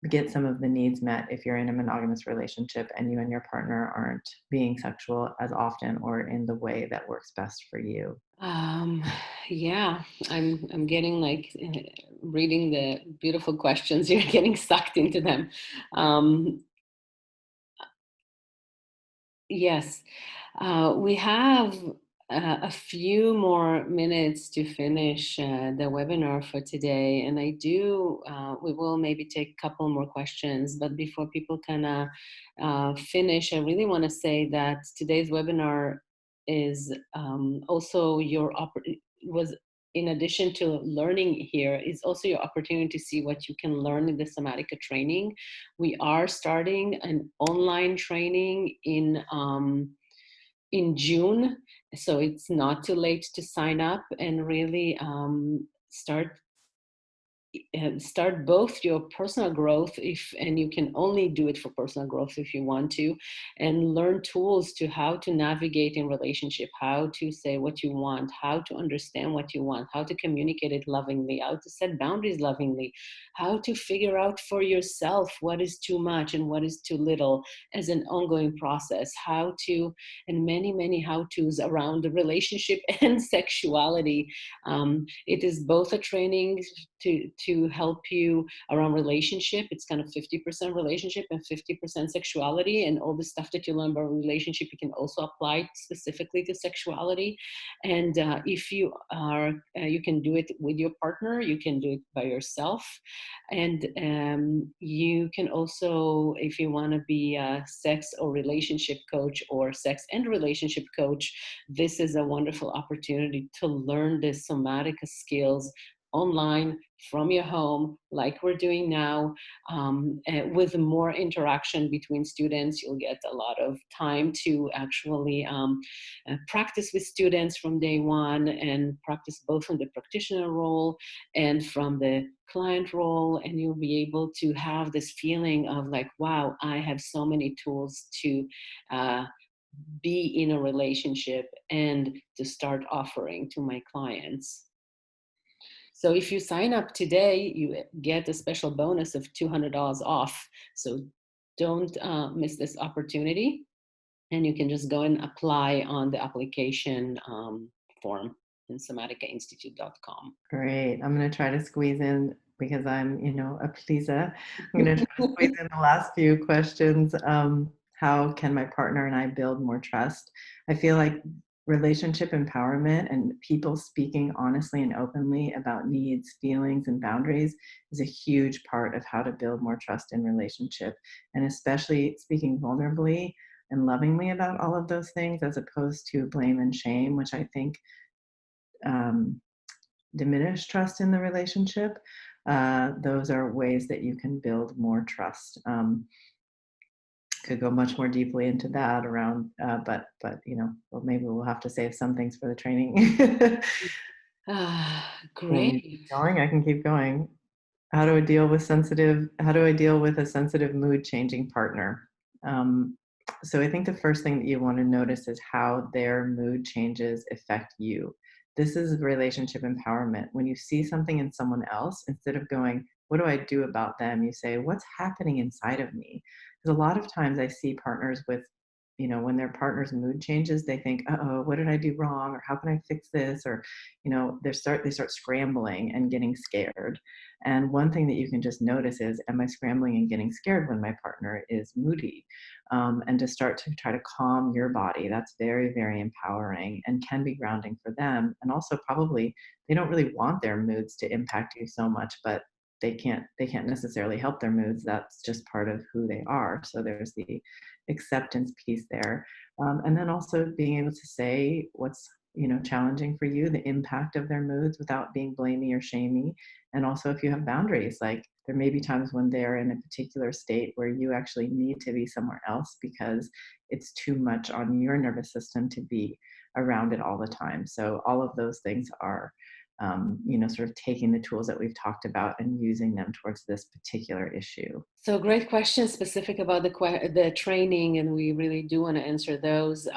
get some of the needs met if you're in a monogamous relationship and you and your partner aren't being sexual as often or in the way that works best for you. Um, yeah, I'm getting like, reading the beautiful questions. You're getting sucked into them. Um, yes, we have a few more minutes to finish the webinar for today, and we will maybe take a couple more questions. But before people can finish, I really want to say that today's webinar is also was, in addition to learning here, is also your opportunity to see what you can learn in the Somatica training. We are starting an online training in June, so it's not too late to sign up and really start both your personal growth, and you can only do it for personal growth if you want to, and learn tools to how to navigate in relationship, how to say what you want, how to understand what you want, how to communicate it lovingly, how to set boundaries lovingly, how to figure out for yourself what is too much and what is too little as an ongoing process, and many how to's around the relationship and sexuality. It is both a training to help you around relationship. It's kind of 50% relationship and 50% sexuality, and all the stuff that you learn about relationship you can also apply specifically to sexuality. And if you can do it with your partner, you can do it by yourself, and you can also, if you want to be a sex or relationship coach or sex and relationship coach, this is a wonderful opportunity to learn the Somatica skills online from your home, like we're doing now, with more interaction between students. You'll get a lot of time to actually practice with students from day one, and practice both from the practitioner role and from the client role. And you'll be able to have this feeling of like, wow, I have so many tools to be in a relationship and to start offering to my clients. So if you sign up today, you get a special bonus of $200 off. So don't miss this opportunity. And you can just go and apply on the application form in somaticainstitute.com. Great. I'm going to try to squeeze in, because I'm, a pleaser. I'm going to try to squeeze in the last few questions. How can my partner and I build more trust? I feel like relationship empowerment and people speaking honestly and openly about needs, feelings, and boundaries is a huge part of how to build more trust in relationship. And especially speaking vulnerably and lovingly about all of those things, as opposed to blame and shame, which I think um, diminish trust in the relationship. Those are ways that you can build more trust. Could go much more deeply into that around, but well, maybe we'll have to save some things for the training. Want me to keep Great. going? I can keep going. How do I deal with a sensitive mood changing partner? So I think the first thing that you want to notice is how their mood changes affect you. This is relationship empowerment. When you see something in someone else, instead of going, what do I do about them? You say, what's happening inside of me? Because a lot of times I see partners with, when their partner's mood changes, they think, uh-oh, what did I do wrong? Or how can I fix this? Or, they start scrambling and getting scared. And one thing that you can just notice is, am I scrambling and getting scared when my partner is moody? And to start to try to calm your body, that's very, very empowering and can be grounding for them. And also probably they don't really want their moods to impact you so much, but they can't necessarily help their moods. That's just part of who they are. So there's the acceptance piece there. And then also being able to say what's challenging for you, the impact of their moods, without being blamey or shamey. And also if you have boundaries, like there may be times when they're in a particular state where you actually need to be somewhere else because it's too much on your nervous system to be around it all the time. So all of those things are sort of taking the tools that we've talked about and using them towards this particular issue. So great question specific about the training, and we really do want to answer those.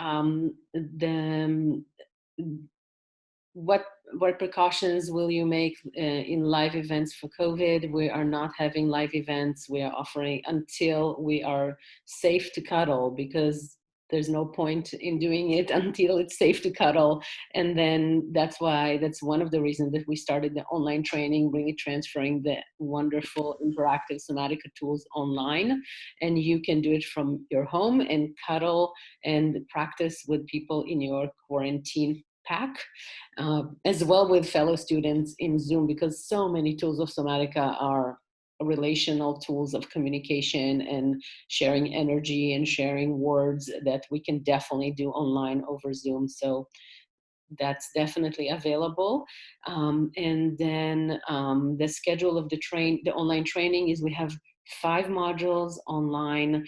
What precautions will you make in live events for COVID? We are not having live events. We are offering until we are safe to cuddle, because there's no point in doing it until it's safe to cuddle. And then that's one of the reasons that we started the online training, really transferring the wonderful interactive Somatica tools online. And you can do it from your home and cuddle and practice with people in your quarantine pack, as well with fellow students in Zoom, because so many tools of Somatica are relational tools of communication and sharing energy and sharing words that we can definitely do online over Zoom. So that's definitely available. And then the schedule of the online training is, we have 5 modules online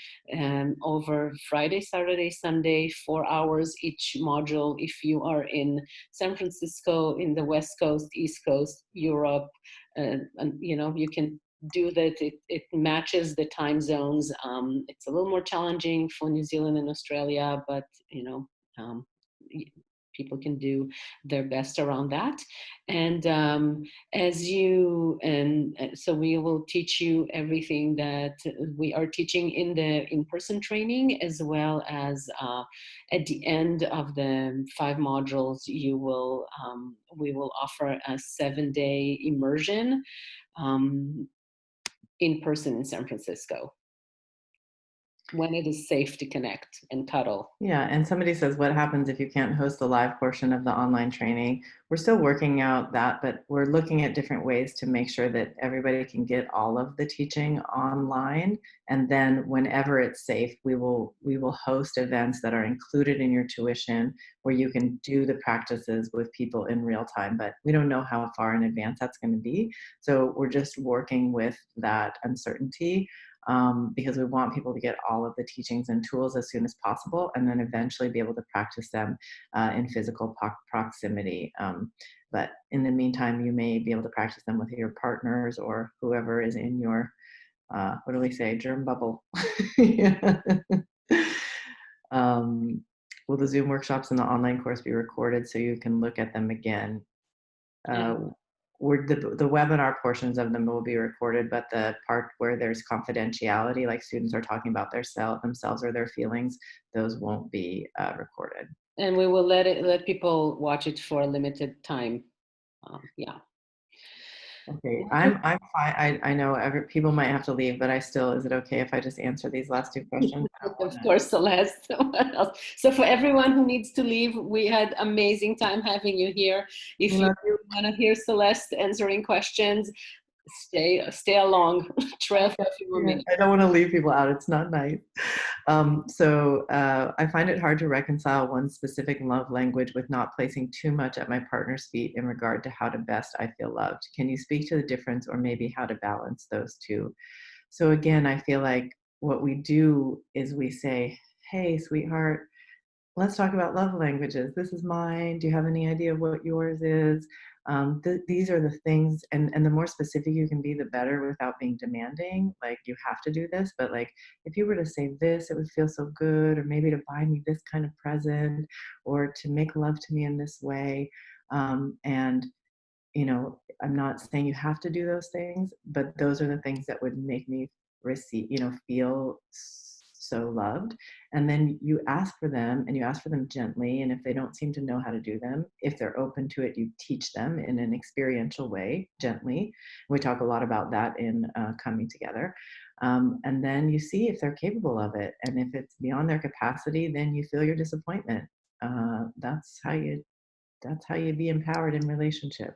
over Friday, Saturday, Sunday, 4 hours each module. If you are in San Francisco, in the West Coast, East Coast, Europe, and you can do that. It matches the time zones. It's a little more challenging for New Zealand and Australia, but um, people can do their best around that. And so we will teach you everything that we are teaching in the in-person training, as well as at the end of the 5 modules, we will offer a 7-day immersion in person in San Francisco, when it is safe to connect and cuddle. Yeah, and somebody says, what happens if you can't host the live portion of the online training? We're still working out that, but we're looking at different ways to make sure that everybody can get all of the teaching online. And then whenever it's safe, we will host events that are included in your tuition, where you can do the practices with people in real time. But we don't know how far in advance that's going to be. So we're just working with that uncertainty. Because we want people to get all of the teachings and tools as soon as possible, and then eventually be able to practice them in physical proximity. But in the meantime, you may be able to practice them with your partners or whoever is in your, what do we say, germ bubble. Will the Zoom workshops and the online course be recorded so you can look at them again? Yeah. the webinar portions of them will be recorded, but the part where there's confidentiality, like students are talking about themselves or their feelings, those won't be recorded. And we will let people watch it for a limited time. Yeah. Okay, I'm fine. I know people might have to leave, but is it okay if I just answer these last two questions? Of course, Celeste. What else? So for everyone who needs to leave, we had amazing time having you here. If you want to hear Celeste answering questions, stay along. Trail for a few more minutes. I don't want to leave people out. It's not nice. I find it hard to reconcile one specific love language with not placing too much at my partner's feet in regard to how to best I feel loved. Can you speak to the difference or maybe how to balance those two? So again, I feel like what we do is we say, hey, sweetheart, let's talk about love languages. This is mine. Do you have any idea what yours is? These are the things, and the more specific you can be, the better without being demanding. Like, you have to do this, but like, if you were to say this, it would feel so good, or maybe to buy me this kind of present, or to make love to me in this way. And I'm not saying you have to do those things, but those are the things that would make me feel so loved. And then you ask for them, and you ask for them gently. And if they don't seem to know how to do them, if they're open to it, you teach them in an experiential way, gently. We talk a lot about that in Coming Together. And then you see if they're capable of it. And if it's beyond their capacity, then you feel your disappointment. That's how you be empowered in relationship.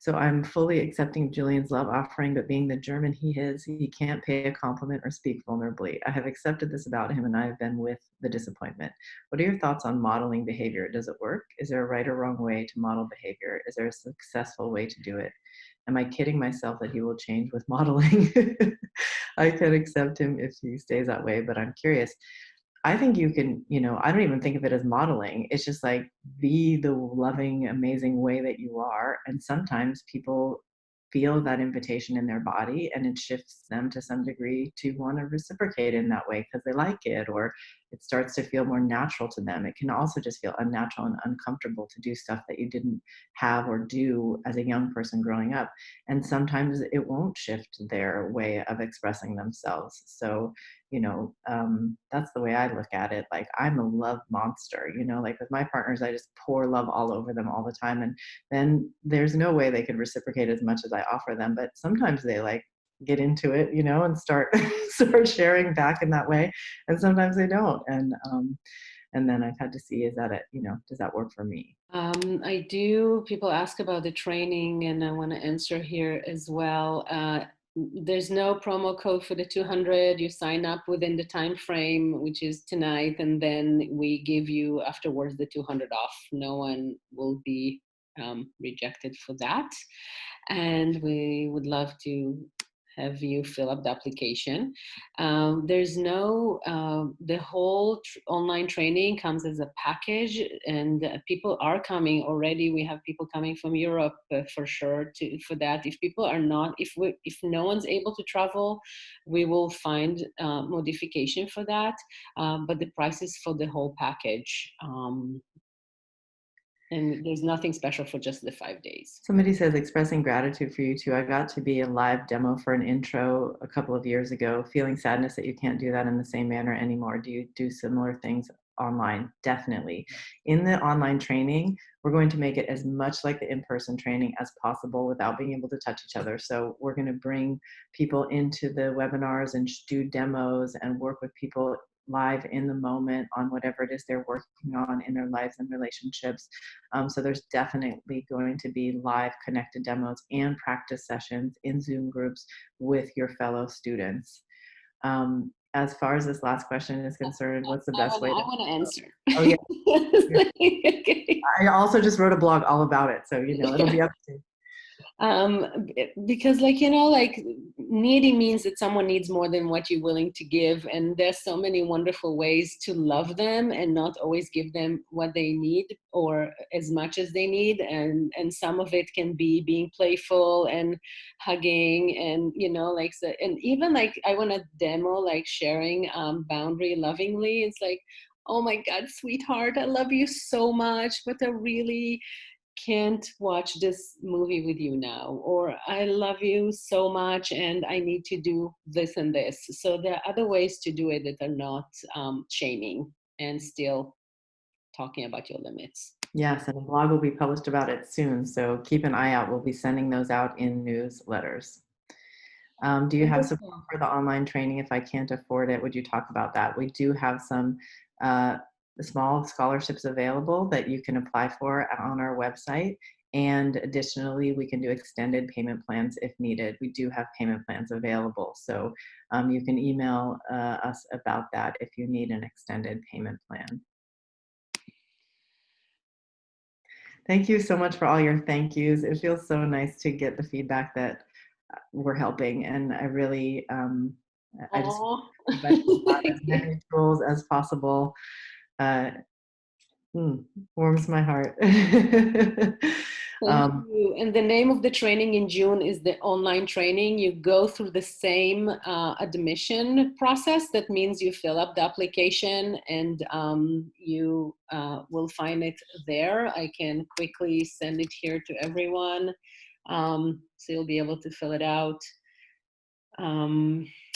So I'm fully accepting Julian's love offering, but being the German he is, he can't pay a compliment or speak vulnerably. I have accepted this about him, and I have been with the disappointment. What are your thoughts on modeling behavior? Does it work? Is there a right or wrong way to model behavior? Is there a successful way to do it? Am I kidding myself that he will change with modeling? I can accept him if he stays that way, but I'm curious. I think you can, I don't even think of it as modeling. It's just like, be the loving, amazing way that you are. And sometimes people feel that invitation in their body, and it shifts them to some degree to want to reciprocate in that way because they like it, or it starts to feel more natural to them. It can also just feel unnatural and uncomfortable to do stuff that you didn't have or do as a young person growing up. And sometimes it won't shift their way of expressing themselves. So that's the way I look at it. Like, I'm a love monster, like with my partners, I just pour love all over them all the time. And then there's no way they could reciprocate as much as I offer them. But sometimes they like get into it, and start sharing back in that way. And sometimes they don't. And then I've had to see, is that it, does that work for me? I do. People ask about the training, and I want to answer here as well. There's no promo code for the 200. You sign up within the time frame, which is tonight, and then we give you afterwards the 200 off. No one will be rejected for that. And we would love to have you fill up the application. There's no, the whole online training comes as a package, and people are coming already. We have people coming from Europe for sure for that. If people are not, if no one's able to travel, we will find modification for that. But the price is for the whole package. And there's nothing special for just the 5 days. Somebody says, expressing gratitude for you too. I got to be a live demo for an intro a couple of years ago, feeling sadness that you can't do that in the same manner anymore. Do you do similar things online? Definitely. In the online training, we're going to make it as much like the in-person training as possible without being able to touch each other. So we're going to bring people into the webinars and do demos and work with people live in the moment on whatever it is they're working on in their lives and relationships. So there's definitely going to be live connected demos and practice sessions in Zoom groups with your fellow students. As far as this last question is concerned, what's the best way to— I want to answer. Oh, yeah. Okay. I also just wrote a blog all about it, so it'll be up to you. Because like needy means that someone needs more than what you're willing to give, and there's so many wonderful ways to love them and not always give them what they need or as much as they need, and some of it can be being playful and hugging, and like so, and even like I want to demo like sharing boundary lovingly. It's like, oh my God, sweetheart, I love you so much, but I really can't watch this movie with you now, or I love you so much and I need to do this and this. So there are other ways to do it that are not shaming and still talking about your limits. Yes, and a blog will be published about it soon, so keep an eye out. We'll be sending those out in newsletters. Do you have support for the online training? If I can't afford it, would you talk about that? We do have some small scholarships available that you can apply for on our website. And additionally, we can do extended payment plans if needed. We do have payment plans available. So you can email us about that if you need an extended payment plan. Thank you so much for all your thank yous. It feels so nice to get the feedback that we're helping. And I really, I just provide as many tools as possible. Warms my heart. Thank you. And the name of the training in June is the online training. You go through the same admission process. That means you fill up the application and you will find it there. I can quickly send it here to everyone. So you'll be able to fill it out.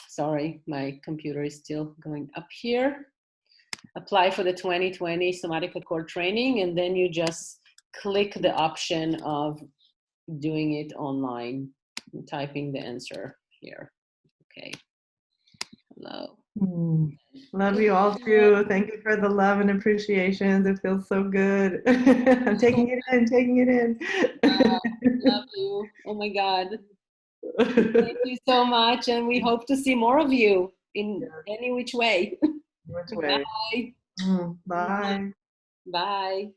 Sorry, my computer is still going up here. Apply for the 2020 Somatica Core Training, and then you just click the option of doing it online. I'm typing the answer here. Okay. Hello. Love you all too. Thank you for the love and appreciation. It feels so good. I'm taking it in, taking it in. Love you. Oh my God. Thank you so much. And we hope to see more of you in any which way. Which way? Bye. Bye. Bye.